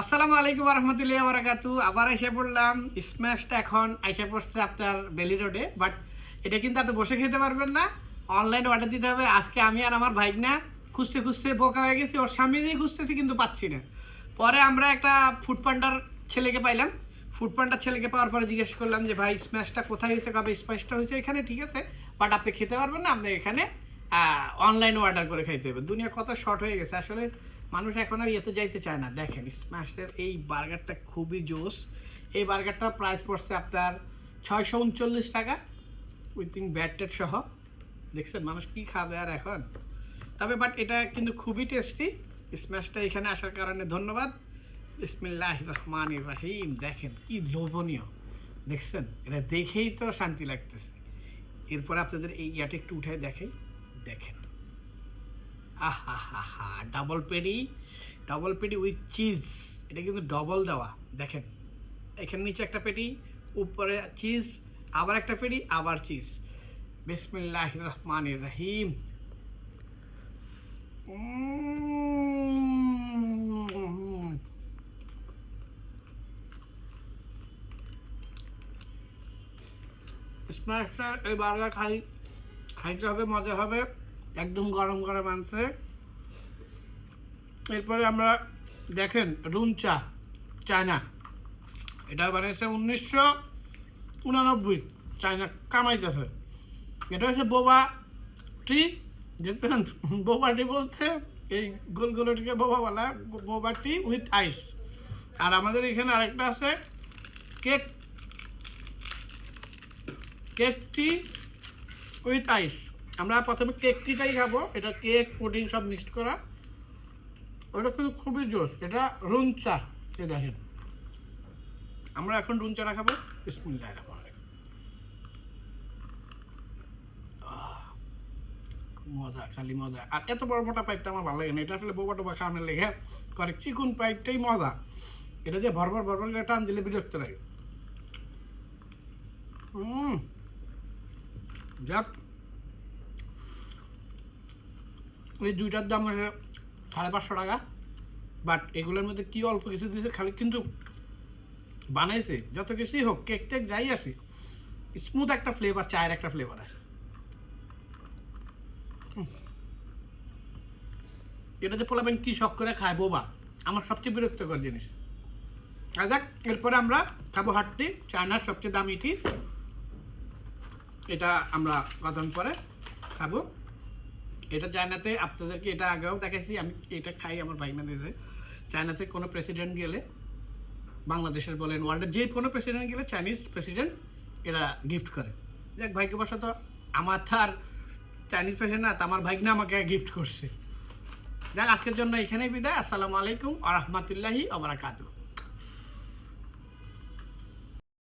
আসসালামু আলাইকুম রহমতুল্লাহ বারাকাতু। আবার এসে পড়লাম। স্ম্যাশটা এখন এসে পড়ছে আপনার বেলি রোডে, বাট এটা কিন্তু আপনি বসে খেতে পারবেন না, অনলাইন অর্ডার দিতে হবে। আজকে আমি আর আমার ভাইগনা খুঁজতে খুঁজতে বোকা হয়ে গেছি, ওর স্বামী দিয়ে খুঁজতেছি কিন্তু পাচ্ছি না। পরে আমরা একটা ফুড পান্ডার ছেলেকে পাইলাম। ফুড পান্ডার ছেলেকে পাওয়ার পরে জিজ্ঞেস করলাম যে ভাই স্ম্যাশটা কোথায় হয়েছে, কবে স্ম্যাশটা হয়েছে এখানে, ঠিক আছে, বাট আপনি খেতে পারবেন না, আপনি এখানে অনলাইন অর্ডার করে খাইতে হবে। দুনিয়া কত শর্ট হয়ে গেছে আসলে, মানুষ এখন আর ইয়েতে যাইতে চায় না। দেখেন স্ম্যাশের এই বার্গারটা খুবই জোস। এই বার্গারটার প্রাইস পড়ছে আপনার 639 টাকা উইথিং ব্যাটেড সহ। দেখছেন মানুষ কি খাবে আর এখন, তবে বাট এটা কিন্তু খুবই টেস্টি। স্ম্যাশটা এখানে আসার কারণে ধন্যবাদ। বিসমিল্লাহির রহমানির রহিম। দেখেন কি লোভনীয়, দেখছেন, এটা দেখেই তো শান্তি লাগতেছে। এরপর আপনাদের এই ইয়াটা একটু উঠে দেখেন, দেখেন আহা হা হা, ডাবল পেডি উইথ চিজ। এটা কিন্তু ডবল দেওয়া। দেখেন এখানে নিচে একটা পেটি, উপরে চিজ, আবার একটা পেটি, আবার চিজ। বিসমিল্লাহির রহমানির রহিম। স্ন্যাক্সটা এই বার্গার খাইতে হবে, মজা হবে, একদম গরম গরম আনছে। এরপরে আমরা দেখেন রুনচা চায়না, এটা বানিয়েছে 1999, চায়না কামাইতেছে। এটা হচ্ছে বোবা ট্রি। দেখবেন বোবা টি বলতে এই গোলগুলোটিকে বোবা বলা, বোবা টি উইথ আইস। আর আমাদের এখানে আরেকটা আছে কেক টি উইথ আইস। আমরা প্রথমে কেক টিটাই খাবো, এটা কেক পুডিং সব মিক্সড করা। ওটা কিন্তু খুবই জোস। এটা রুন চা, দেখেন আমরা এখন রুন চাটা খাবো। বিসমিল্লাহির রহমানির রহিম। মজা, খালি মজা। আর এত বড় মোটা পাইপটা আমার ভালো লাগে না, এটা আসলে বোবা টোবা খাওয়ানোর লেগে করে। চিকুন পাইপটাই মজা, এটা যে ভরভর করে টান দিলে বিরক্ত লাগে। যাক, এই দুইটার দাম হচ্ছে 550 টাকা। বাট এগুলোর মধ্যে কি অল্প কিছু দিয়েছে খালি, কিন্তু বানাইছে যত কিছুই হোক, কেক টেক যাই আসে, স্মুথ একটা ফ্লেভার, চায়ের একটা ফ্লেভার আসে। এটাতে পোলাবেন কি শখ করে খায় বোবা, আমার সবচেয়ে বিরক্তকর জিনিস। আর দেখ, এরপরে আমরা খাবো হাটটি, চায়নার সবচেয়ে দামি টি। এটা আমরা কতদিন পরে খাবো। এটা চায়নাতে আপনাদেরকে এটা আগেও দেখাইছি, আমি এটা খাই, আমার ভাইনা দিয়েছে। চায়নাতে কোনো প্রেসিডেন্ট গেলে, বাংলাদেশের বলেন ওয়ার্ল্ডের যে কোনো প্রেসিডেন্ট গেলে, চাইনিজ প্রেসিডেন্ট এরা গিফট করে। দেখ ভাগ্যবশত আমার তো আর চাইনিজ প্রেসিডেন্ট না, আমার ভাইগনা আমাকে গিফট করছে। যাক, আজকের জন্য এখানেই বিদায়। আসসালামু আলাইকুম আ রহমতুল্লাহি আ বারাকাতুহু।